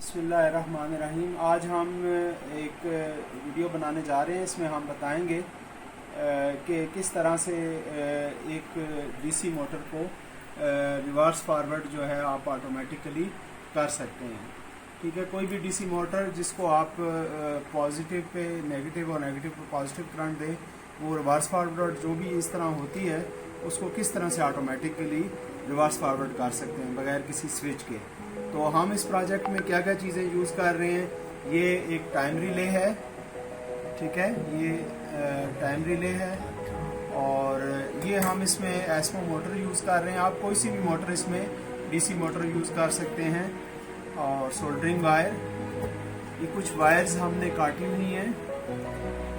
बिस्मिल्लाहिर्रहमानिर्रहीम। आज हम एक वीडियो बनाने जा रहे हैं। इसमें हम बताएंगे कि किस तरह से एक डीसी मोटर को रिवर्स फॉरवर्ड जो है आप ऑटोमेटिकली कर सकते हैं। ठीक है, कोई भी डीसी मोटर जिसको आप पॉजिटिव पे नेगेटिव और नेगेटिव पे पॉजिटिव करंट दे, वो रिवर्स फॉरवर्ड जो भी इस तरह होती है उसको किस तरह से ऑटोमेटिकली रिवर्स फॉरवर्ड कर सकते हैं बगैर किसी स्विच के। तो हम इस प्रोजेक्ट में क्या क्या चीज़ें यूज़ कर रहे हैं, ये एक टाइम रिले है। ठीक है, ये टाइम रिले है और ये हम इसमें एस्मो मोटर यूज़ कर रहे हैं। आप कोई सी भी मोटर इसमें डीसी मोटर यूज़ कर सकते हैं। और सोल्डरिंग वायर, ये कुछ वायर्स हमने काटी हुई हैं,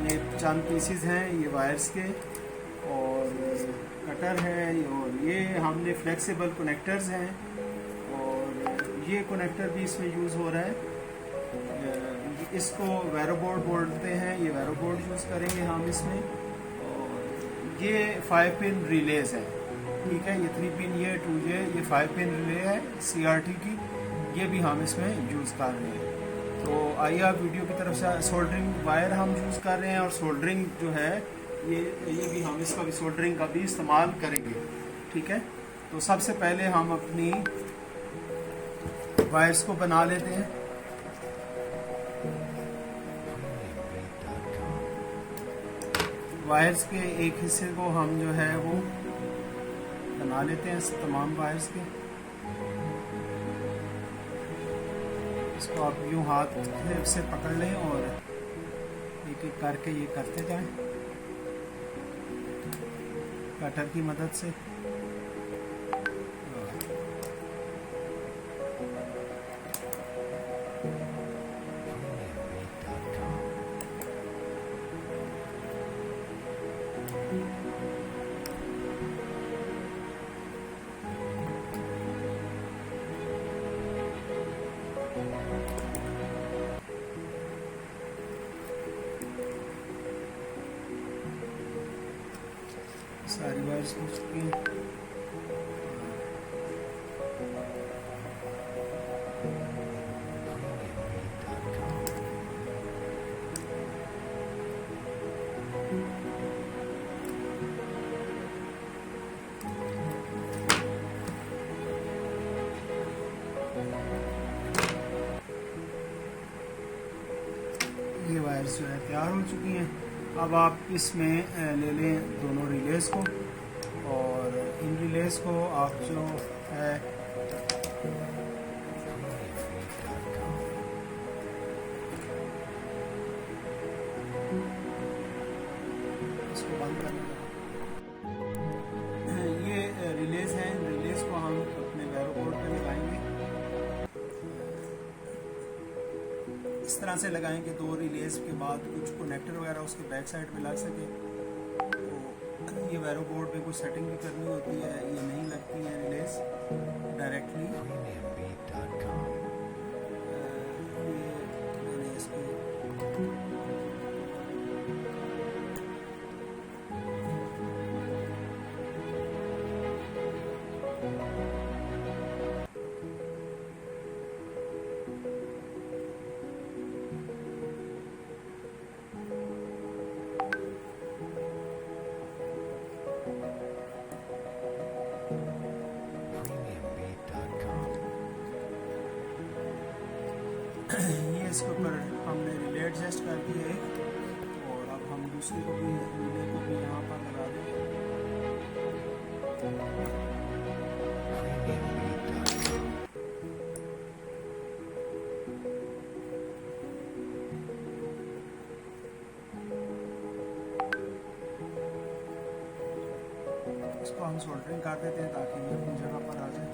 ये चंद पीसीज हैं ये वायर्स के, और कटर है, और ये हमने फ्लेक्सिबल कनेक्टर्स हैं, और ये कनेक्टर भी इसमें यूज़ हो रहा है। इसको वैरोबोर्ड बोलते हैं, ये वैरोबोर्ड यूज़ करेंगे हम इसमें। और ये 5 पिन रिलेज है। ठीक है, ये 3 पिन, ये 2J, ये 5 पिन रिले है CRT की, ये भी हम इसमें यूज़ कर रहे हैं। तो आइए आप वीडियो की तरफ से। सोल्डरिंग वायर हम यूज़ कर रहे हैं और सोल्डरिंग जो है ये भी हम इसका भी सोल्डरिंग का भी इस्तेमाल करेंगे। ठीक है, तो सबसे पहले हम अपनी वायर्स को बना लेते हैं। वायर्स के एक हिस्से को हम जो है वो बना लेते हैं तमाम वायर्स के। इसको आप यूं हाथ से पकड़ लें और एक एक करके ये करते जाएं कटर की मदद से। सारी वायर्स हो चुकी हैं। ये वायर्स जो है तैयार हो चुकी हैं। अब आप इसमें ले लें दोनों रिलेज को, और इन रिलेज को आप जो है इसको बंद करने लगा। ये रिलेज हैं, इन रिलेज को हम अपने वैरोबोर्ड पे लगाएंगे। इस तरह से लगाएं कि 2 रिलेज के बाद कुछ कनेक्टर वगैरह उसके बैक साइड में लग सके। तो ये वैरोबोर्ड में कुछ सेटिंग भी करनी होती है, ये नहीं लगती है रिलेज डायरेक्टली। मैंने इसको ये इसके ऊपर हमने रिले एडजस्ट कर दी है, और अब हम दूसरी को भी रिले को भी यहाँ पर लगा देंगे। इसको हम सोल्डरिंग कर देते हैं ताकि ये अपनी जगह पर आ जाए।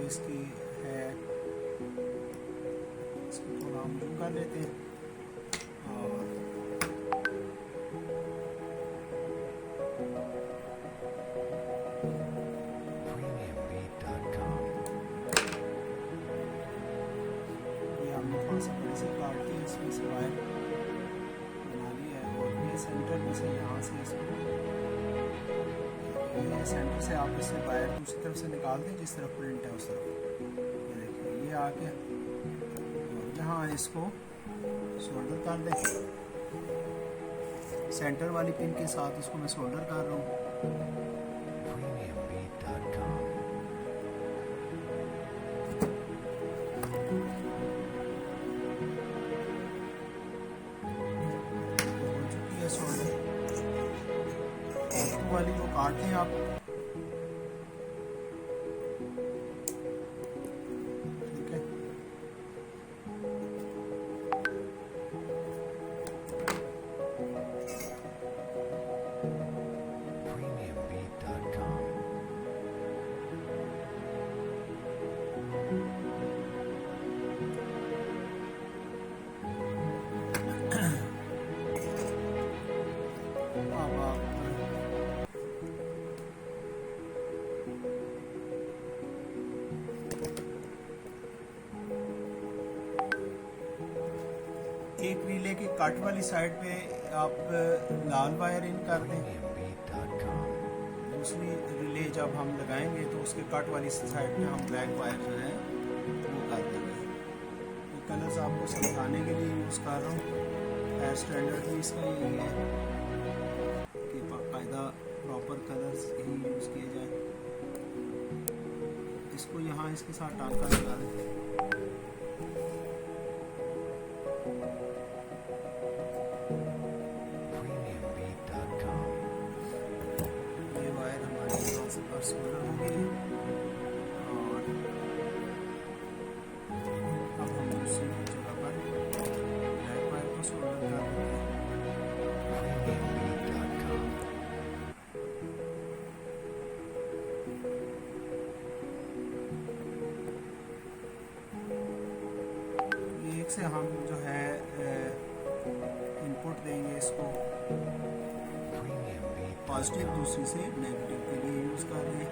इसकी है, इसको थोड़ा हम जूम कर लेते हैं और ये हमने थोड़ा सा बड़ी सी काट दी, इसमें से वायर बना लिया है और ये सेंटर में से यहाँ से इसको ये सेंटर से आप इससे वायर दूसरी तरफ से निकाल दें, जिस तरफ प्रिंट है उस तरफ। ये देखिए ये आ गया और यहाँ इसको सोल्डर कर दें। सेंटर वाली पिन के साथ इसको मैं सोल्डर कर रहा हूँ। हो चुकी है सोल्डर। वाली को काट दें आप। ठीक है, अब आप एक रिले की कट वाली साइड पे आप लाल वायर इन कर दें। दूसरी रिले जब हम लगाएंगे तो उसके कट वाली साइड पे हम ब्लैक वायर जो है वो कर देंगे। ये कलर्स आपको समझाने के लिए यूज़ कर रहा हूँ। हेयर स्टैंडर्ड भी इसका यही है कि बाकायदा प्रॉपर कलर्स ही यूज़ किए जाए। इसको यहाँ इसके साथ टांका लगा दें। पर सोल्डर हो गई और अब हम दूसरी जगह पर ब्लैक वायर को सोल्डर कर देंगे। एक से हम जो है इनपुट देंगे इसको पॉजिटिव, दूसरी से नेगेटिव के लिए यूज़ कर रहे हैं।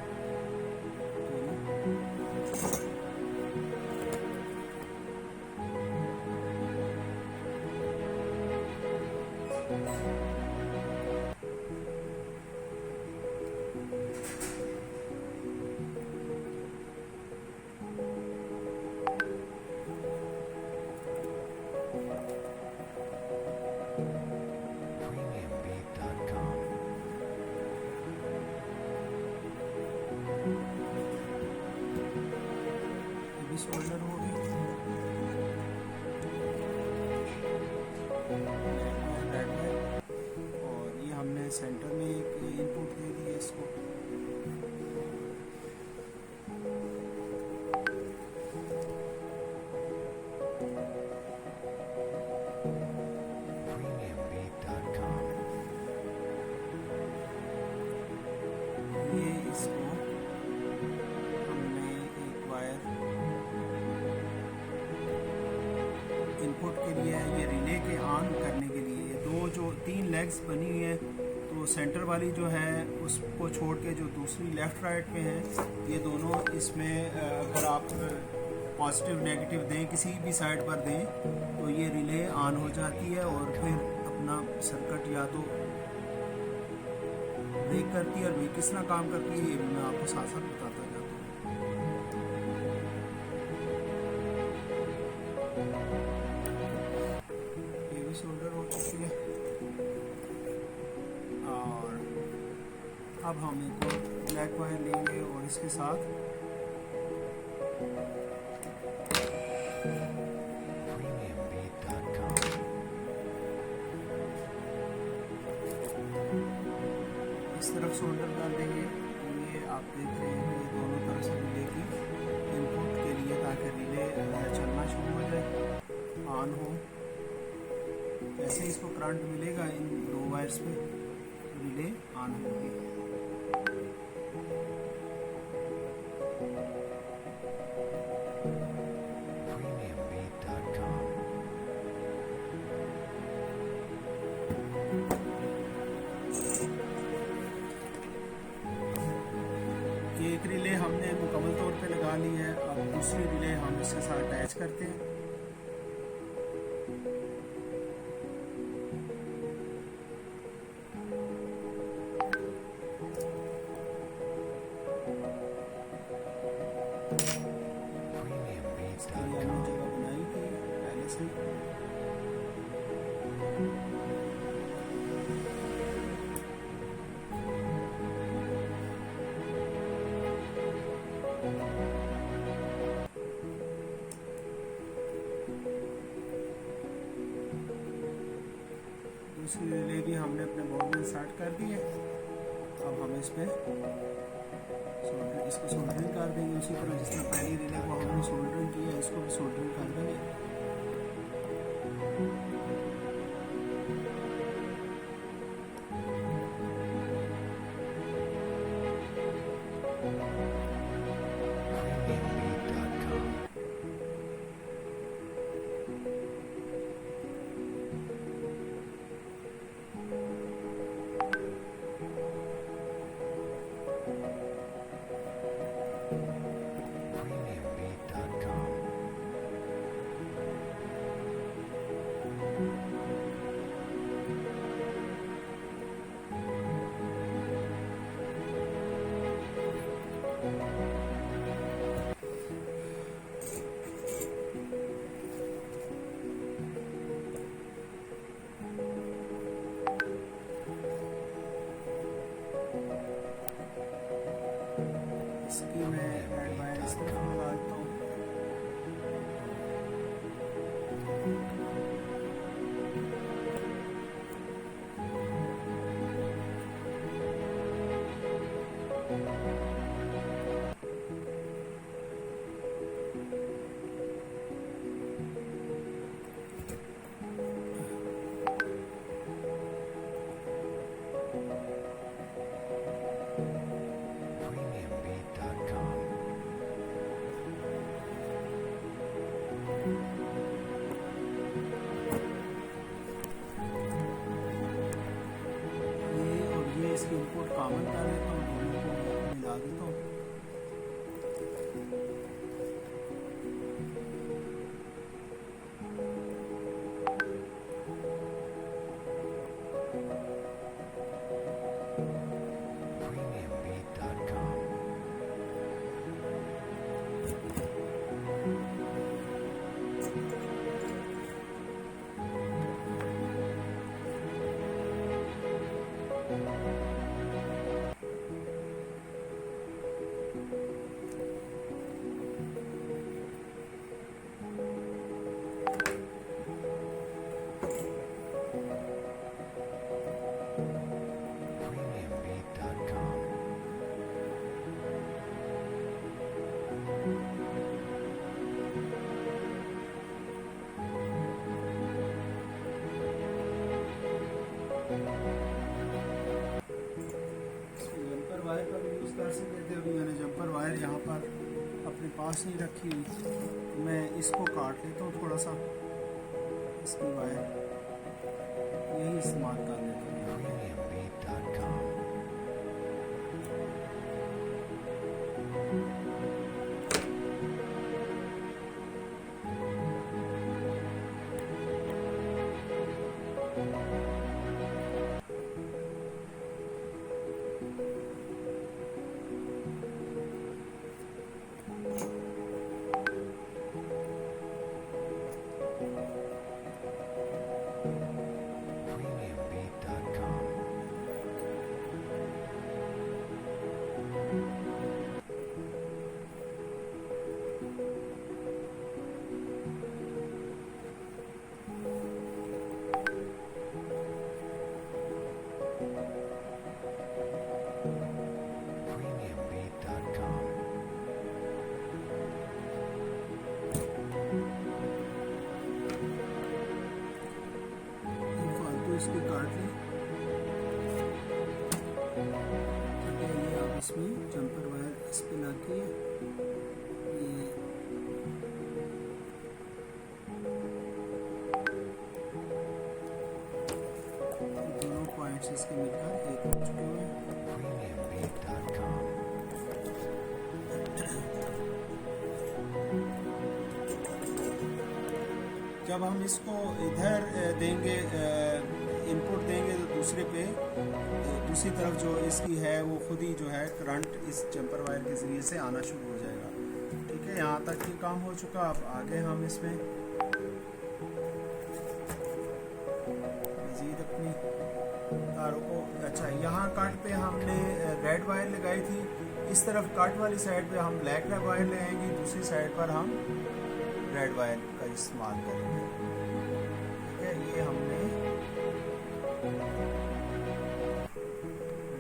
सोल्डर हो गई और ये हमने सेंटर में एक इनपुट दे दिया इसको। ये इसको हमने एक वायर इनपुट के लिए है, ये रिले के ऑन करने के लिए। ये दो जो तीन लेग्स बनी हुई है, तो सेंटर वाली जो है उसको छोड़ के जो दूसरी लेफ़्ट राइट पे है, ये दोनों इसमें अगर आप पॉजिटिव नेगेटिव दें किसी भी साइड पर दें तो ये रिले ऑन हो जाती है और फिर अपना सर्किट या तो ब्रेक करती है और वे किस तरह काम करती है ये भी मैं आपको साथ साथ बताता जाता हूँ। ये भी सोल्डर हो चुकी है और अब हम एक और ब्लैक वायर लेंगे और इसके साथ इस तरफ सोल्डर कर देंगे। ये आप देख रहे हैं कि दोनों तरफ से रिले की इनपुट के लिए, ताकि रिले चलना शुरू हो जाए, ऑन हो। जैसे ही इसको करंट मिलेगा इन दो वायर्स पे, रिले ऑन होगी। मुकम्मल तौर पे लगा ली है। अब दूसरी रिले हम इसके साथ अटैच करते हैं। इसके लिए हमने जगह बनाई थी पहले से। दूसरी रिले भी हमने अपने बोर्ड में इंसर्ट कर दी है। अब हम इसमें इसको सोल्डरिंग कर देंगे। उसी तरह जिस तरह पहली रिले को हमने सोल्डरिंग की है, इसको भी सोल्डरिंग कर देंगे। इसकी मैं एड वायर इस तरफ लगा देता हूँ। इसकी इनपुट कॉमन कर देता हूँ, दोनों को मिला देता हूँ। वायर का भी यूज़ कर सकते थे। अभी मैंने जंपर वायर यहाँ पर अपने पास नहीं रखी हुई, तो मैं इसको काट लेता हूँ थोड़ा सा। इसकी वायर यही इस्तेमाल कर लेता हूँ। इसको काट लें। ये आप इसमें जंपर वायर इस पे लाके ये दोनों पॉइंट्स इसके मिलकर एक हो चुके हैं। जब हम इसको इधर देंगे, इनपुट देंगे, तो दूसरी तरफ जो इसकी है वो खुद ही जो है करंट इस जंपर वायर के ज़रिए से आना शुरू हो जाएगा। ठीक है, यहाँ तक ही काम हो चुका। अब आगे हम इसमें मज़ीद अपनी तारों को, अच्छा यहाँ कट पे हमने रेड वायर लगाई थी, इस तरफ कट वाली साइड पे हम ब्लैक वायर लगाएंगे, दूसरी साइड पर हम रेड वायर का इस्तेमाल करेंगे। ठीक है, ये हमने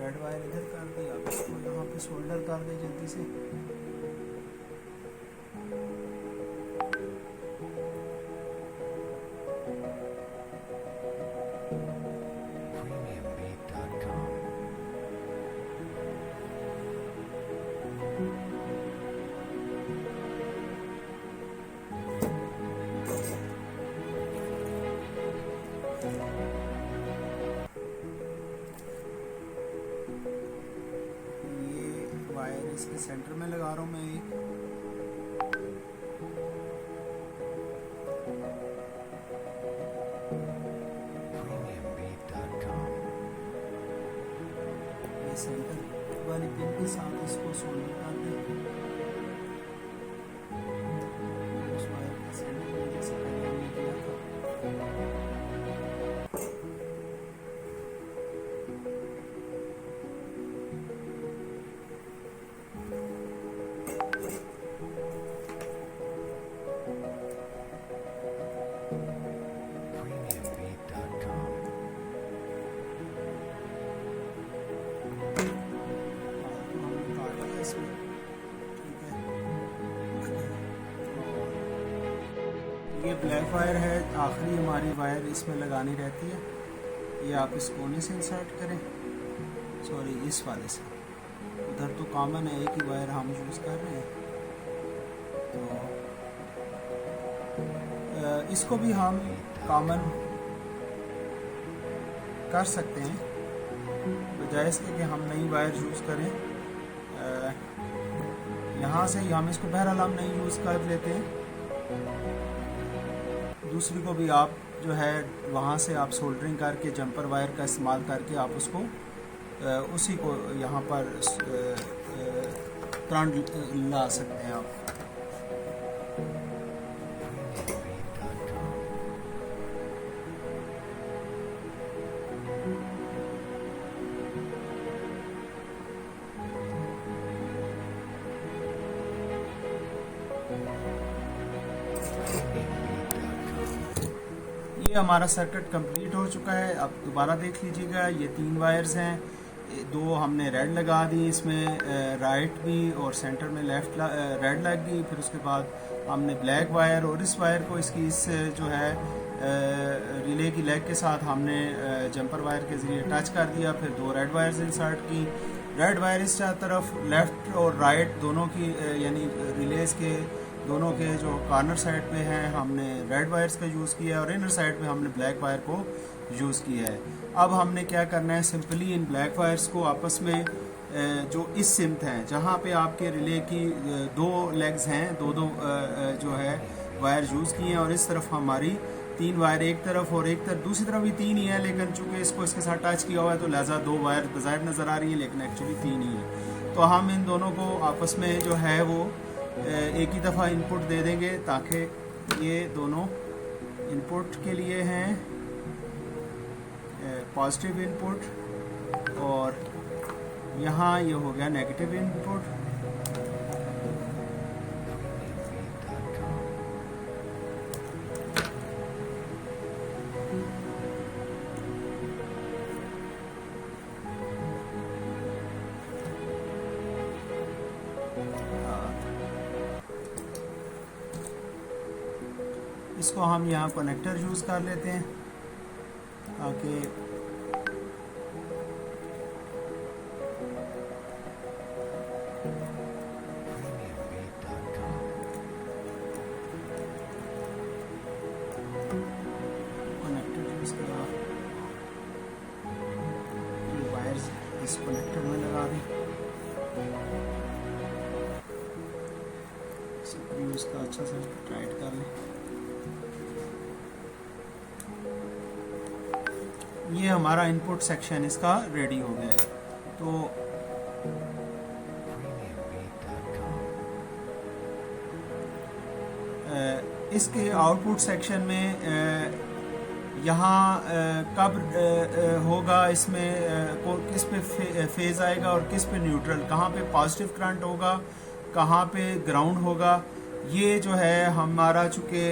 रेड वायर इधर कर दी। अब इसको यहाँ पे सोल्डर कर दे जल्दी से। वायर इसके सेंटर में लगा रहा हूँ मैं एक। ये सेंटर वाली पिन के साथ इसको सोल्डर कर दें। उस वायर के सेंटर में जैसे पहले हमने किया था। ये ब्लैक वायर है, आखिरी हमारी वायर इसमें लगानी रहती है। ये आप इस कोने से इंसर्ट करें, सॉरी इस वाले से, उधर तो कॉमन है, एक ही वायर हम यूज़ कर रहे हैं। तो इसको भी हम कॉमन कर सकते हैं, बजाय इसके कि हम नई वायर यूज़ करें। यहाँ से हम इसको बहरहाल हम नहीं यूज़ कर लेते हैं। दूसरी को भी आप जो है वहाँ से आप सोल्डरिंग करके जंपर वायर का इस्तेमाल करके आप उसको उसी को यहाँ पर करंट ला सकते हैं आप। ये हमारा सर्किट कंप्लीट हो चुका है। अब दोबारा देख लीजिएगा, ये 3 वायर्स हैं, 2 हमने रेड लगा दी, इसमें राइट भी और सेंटर में लेफ्ट रेड लग गई। फिर उसके बाद हमने ब्लैक वायर और इस वायर को इसकी इस जो है रिले की लेग के साथ हमने जंपर वायर के ज़रिए टच कर दिया। फिर 2 रेड वायर्स इंसर्ट की। रेड वायर इस तरफ लेफ्ट और राइट दोनों की यानी रिलेज के दोनों के जो कॉर्नर साइड पे हैं हमने रेड वायर्स का यूज़ किया है और इनर साइड पे हमने ब्लैक वायर को यूज़ किया है। अब हमने क्या करना है, सिंपली इन ब्लैक वायर्स को आपस में जो इस सिमत हैं जहाँ पे आपके रिले की 2 लेग्स हैं, दो जो है वायर यूज़ किए हैं, और इस तरफ हमारी 3 वायर एक तरफ और एक तरफ दूसरी तरफ भी 3 ही है, लेकिन चूंकि इसको इसके साथ टच किया हुआ है तो लिहाजा 2 वायर बज़ाहिर नज़र आ रही है, लेकिन एक्चुअली 3 ही है। तो हम इन दोनों को आपस में जो है वो एक ही दफ़ा इनपुट दे देंगे, ताकि ये दोनों इनपुट के लिए हैं पॉजिटिव इनपुट और यहाँ ये हो गया नेगेटिव इनपुट। इसको हम यहाँ कनेक्टर यूज़ कर लेते हैं ताकि कनेक्टर यूज़ करा, ये वायर्स इस कनेक्टर में लगा दें। स्क्रू इसका अच्छा से टाइट कर लें। ये हमारा इनपुट सेक्शन इसका रेडी हो गया है। तो इसके आउटपुट सेक्शन में यहाँ कब होगा, इसमें किस पे फेज आएगा और किस पे न्यूट्रल, कहाँ पे पॉजिटिव करंट होगा, कहाँ पे ग्राउंड होगा, ये जो है हमारा चूँकि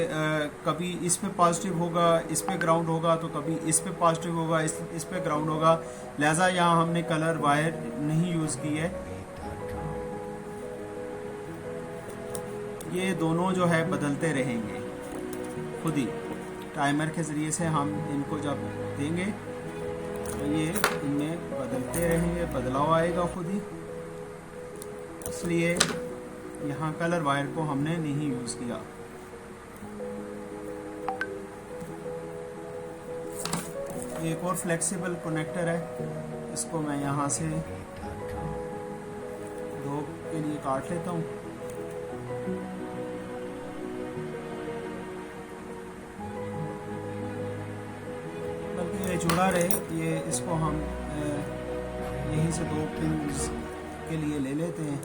कभी इस पे पॉजिटिव होगा, इस पे ग्राउंड होगा, तो कभी इस पे पॉजिटिव होगा, इस पे ग्राउंड होगा, लिहाजा यहाँ हमने कलर वायर नहीं यूज़ की है। ये दोनों जो है बदलते रहेंगे खुद ही, टाइमर के ज़रिए से हम इनको जब देंगे तो ये इनमें बदलते रहेंगे, बदलाव आएगा खुद ही। इसलिए यहाँ कलर वायर को हमने नहीं यूज़ किया। एक और फ्लेक्सिबल कनेक्टर है, इसको मैं यहाँ से दो के लिए काट लेता हूँ। ये जुड़ा रहे, ये इसको हम यहीं से दो पिन्स के लिए ले लेते हैं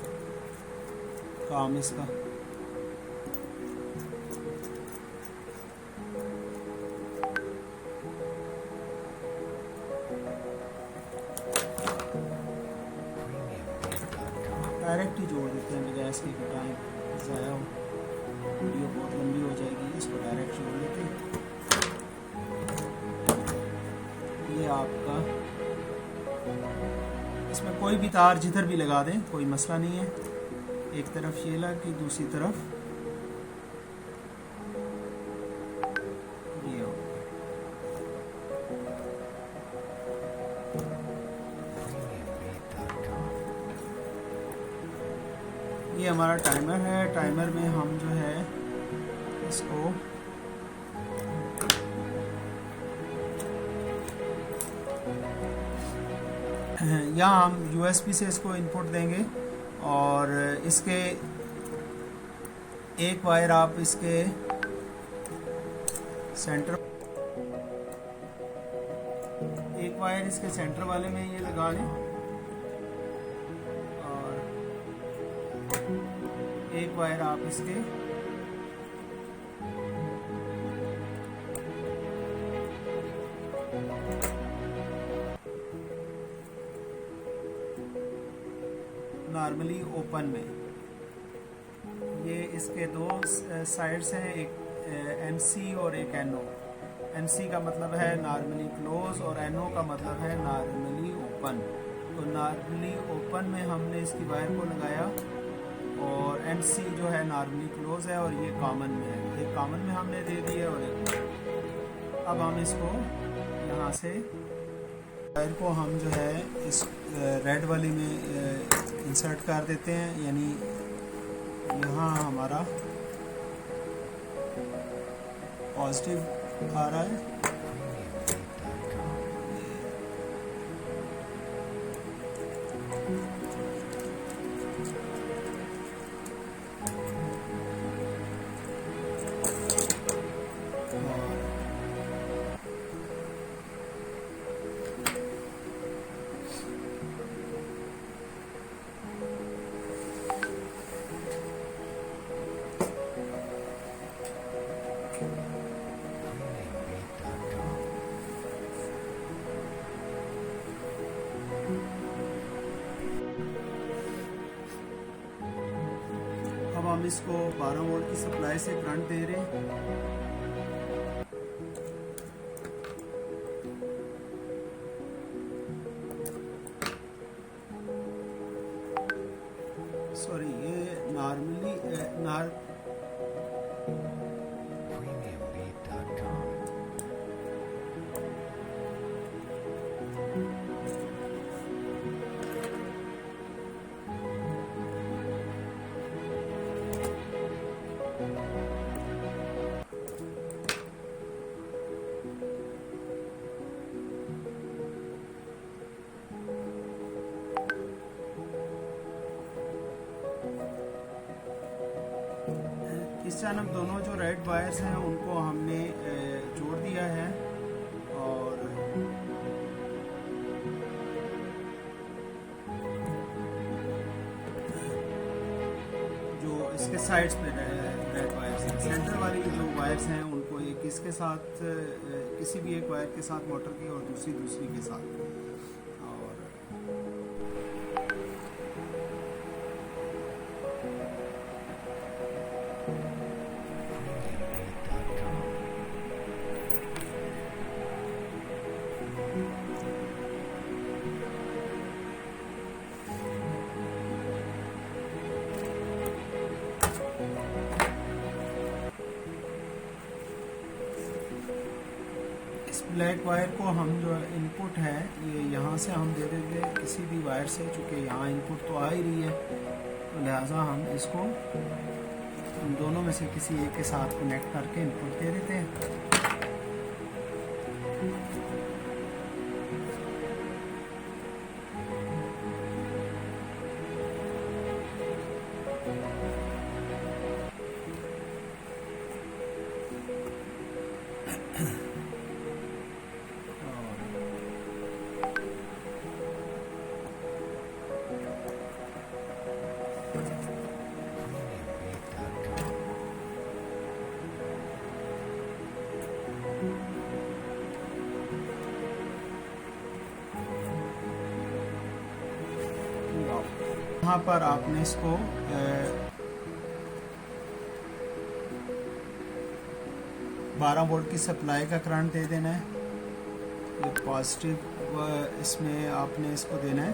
काम इसका। डायरेक्ट ही जोड़ देते हैं बजाय इसके टाइम ज़ाया हो, वीडियो बहुत लंबी हो जाएगी। इसको डायरेक्ट जोड़ लेते हैं। ये आपका, इसमें कोई भी तार जिधर भी लगा दें कोई मसला नहीं है। एक तरफ ये लगा कि दूसरी तरफ ये हो। ये हमारा टाइमर है। टाइमर में हम जो है इसको यहाँ हम USB से इसको इनपुट देंगे और इसके एक वायर आप इसके सेंटर, एक वायर इसके सेंटर वाले में ये लगा लें और एक वायर आप इसके नॉर्मली ओपन में, ये इसके दो साइड्स हैं, एक MC और एक NO। MC का मतलब है नॉर्मली क्लोज और NO का मतलब है नॉर्मली ओपन। तो नॉर्मली ओपन में हमने इसकी वायर को लगाया और MC जो है नॉर्मली क्लोज है और ये कॉमन में है। एक कॉमन में हमने दे दी है और एक, अब हम इसको यहाँ से वायर को हम जो है इस रेड वाली में इंसर्ट कर देते हैं, यानी यहाँ हमारा पॉजिटिव आ रहा है। अब हम इसको 12 वोल्ट की सप्लाई से करंट दे रहे हैं। सॉरी, ये नॉर्मली इस जानब दोनों जो रेड वायर्स हैं उनको हमने जोड़ दिया है और जो इसके साइड्स पे रेड वायर्स हैं, सेंटर वाली जो वायर्स हैं उनको एक इसके साथ किसी भी एक वायर के साथ मोटर की और दूसरी के साथ। ब्लैक वायर को हम जो इनपुट है ये यहाँ से हम दे देंगे किसी भी वायर से, चूँकि यहाँ इनपुट तो आ ही रही है तो लिहाजा हम इसको उन दोनों में से किसी एक के साथ कनेक्ट करके इनपुट दे देते हैं। यहाँ पर आपने इसको 12 वोल्ट की सप्लाई का करंट दे देना है। ये पॉजिटिव इसमें आपने इसको देना है।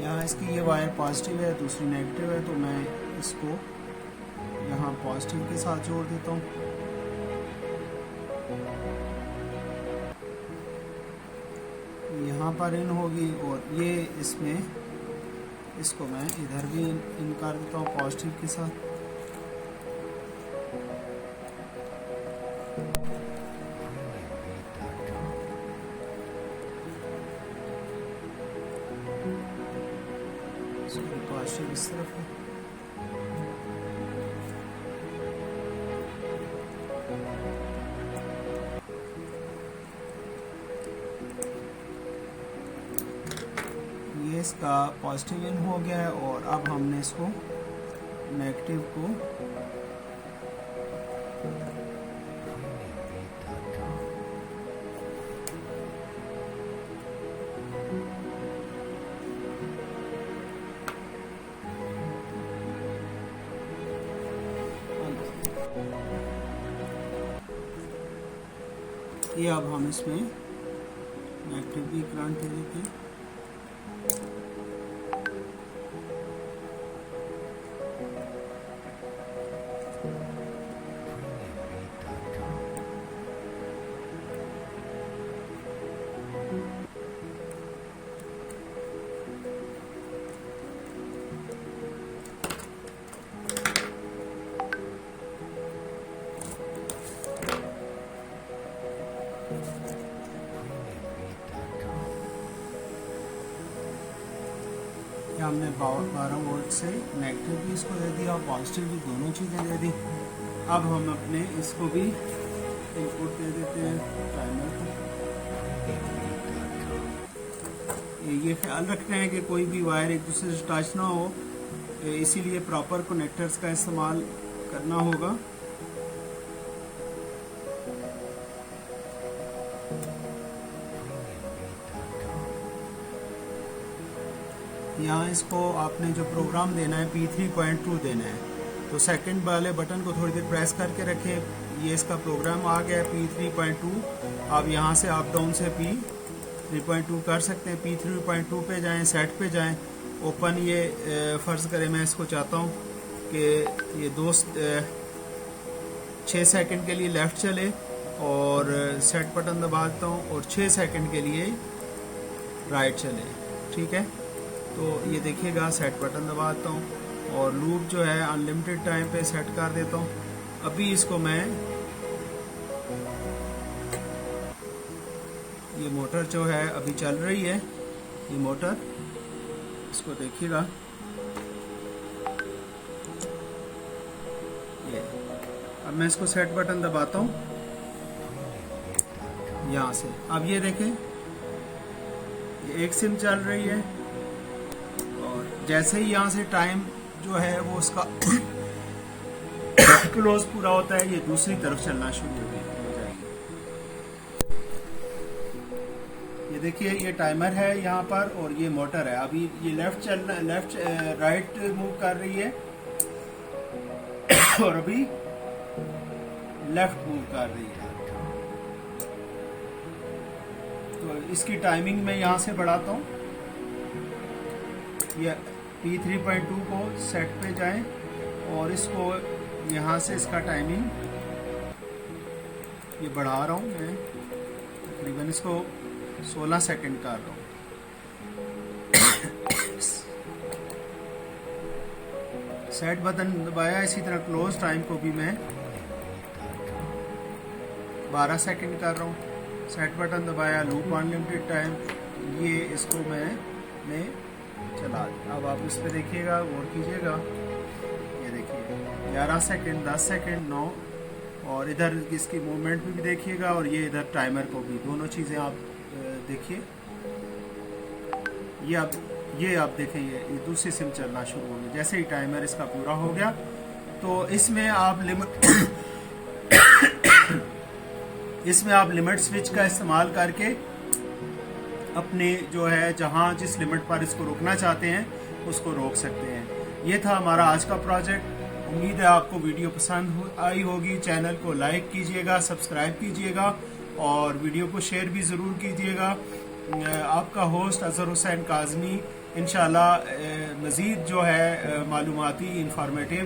यहाँ इसकी ये वायर पॉजिटिव है, दूसरी नेगेटिव है, तो मैं इसको यहाँ पॉजिटिव के साथ जोड़ देता हूँ। यहाँ पर इन होगी और ये इसमें इसको मैं इधर भी इन कर देता हूँ पॉजिटिव के साथ। पॉजिटिव इस तरफ है। इसका पॉजिटिव इन हो गया है और अब हमने इसको नेगेटिव को ये अब हम इसमें नेगेटिव भी करंट दे देते हैं। हमने 12 वोल्ट से नेगेटिव भी इसको दे दिया और पॉजिटिव भी, दोनों चीज़ें दे दी। अब हम अपने इसको भी इनपुट दे देते हैं टाइमर को। ये ख्याल रखना है कि कोई भी वायर एक दूसरे से टच ना हो, इसीलिए प्रॉपर कनेक्टर्स का इस्तेमाल करना होगा। यहाँ इसको आपने जो प्रोग्राम देना है P3.2 देना है, तो सेकंड वाले बटन को थोड़ी देर प्रेस करके रखें। ये इसका प्रोग्राम आ गया P3.2। अब यहाँ से आप डाउन से P3.2 कर सकते हैं। P3.2 पे जाएं, सेट पे जाएं, ओपन। ये फ़र्ज़ करें मैं इसको चाहता हूँ कि ये 6 सेकंड के लिए लेफ़्ट चले और सेट बटन दबा देता हूँ और 6 सेकंड के लिए राइट चले। ठीक है, तो ये देखिएगा सेट बटन दबा देता हूँ और लूप जो है अनलिमिटेड टाइम पे सेट कर देता हूँ। अभी इसको मैं ये मोटर जो है अभी चल रही है ये मोटर, इसको देखिएगा, ये अब मैं इसको सेट बटन दबाता हूँ यहाँ से। अब ये देखें, ये एक सिम चल रही है और जैसे ही यहाँ से टाइम जो है वो उसका क्लोज पूरा होता है, ये दूसरी तरफ चलना शुरू हो जाएगी। ये देखिए, ये टाइमर है यहाँ पर और ये मोटर है। अभी ये लेफ्ट राइट मूव कर रही है और अभी लेफ्ट मूव कर रही है। तो इसकी टाइमिंग मैं यहाँ से बढ़ाता हूँ। ये P3.2 को सेट पे जाएं और इसको यहाँ से इसका टाइमिंग ये बढ़ा रहा हूँ मैं, तकरीबन इसको 16 सेकंड कर रहा हूँ। सेट बटन दबाया, इसी तरह क्लोज टाइम को भी मैं 12 सेकंड कर रहा हूँ। सेट बटन दबाया, लूप अनलिमिटेड टाइम, ये इसको मैंने चला दिया। अब आप इस पे देखिएगा, गौर कीजिएगा, ये देखिए 11 सेकंड, 10 सेकंड, 9, और इधर इसकी मूवमेंट भी देखिएगा और ये इधर टाइमर को भी, दोनों चीज़ें आप देखिए। ये आप देखें, ये दूसरी सिम चलना शुरू हो गई। जैसे ही टाइमर इसका पूरा हो गया तो इसमें आप लिमिट स्विच का इस्तेमाल करके अपने जो है जहां जिस लिमिट पर इसको रोकना चाहते हैं उसको रोक सकते हैं। ये था हमारा आज का प्रोजेक्ट। उम्मीद है आपको वीडियो पसंद आई होगी। चैनल को लाइक कीजिएगा, सब्सक्राइब कीजिएगा और वीडियो को शेयर भी ज़रूर कीजिएगा। आपका होस्ट अजहर हुसैन काज़मी इंशाल्लाह मज़ीद जो है मालूमाती इंफॉर्मेटिव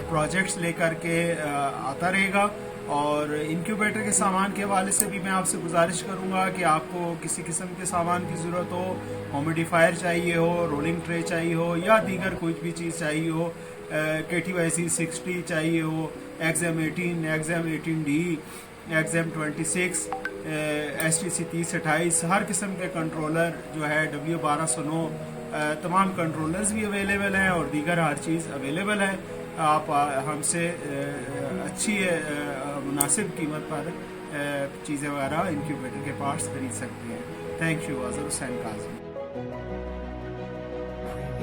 प्रोजेक्ट्स लेकर के आता रहेगा। और इंक्यूबेटर के सामान के हवाले से भी मैं आपसे गुजारिश करूंगा कि आपको किसी किस्म के सामान की ज़रूरत हो, होमिडिफायर चाहिए हो, रोलिंग ट्रे चाहिए हो या दीगर कोई भी चीज़ चाहिए हो, KTYC 60 चाहिए हो, XM 18, XM 18D, XM 26, STC 3028, हर किस्म के कंट्रोलर जो है W1209 तमाम कंट्रोलर्स भी अवेलेबल हैं और दीगर हर चीज़ अवेलेबल है। आप हमसे अच्छी मुनासिब कीमत पर चीज़ें वगैरह इंक्यूबेटर के पार्ट्स खरीद सकते हैं। Thank you. अजहर हुसैन काज़मी।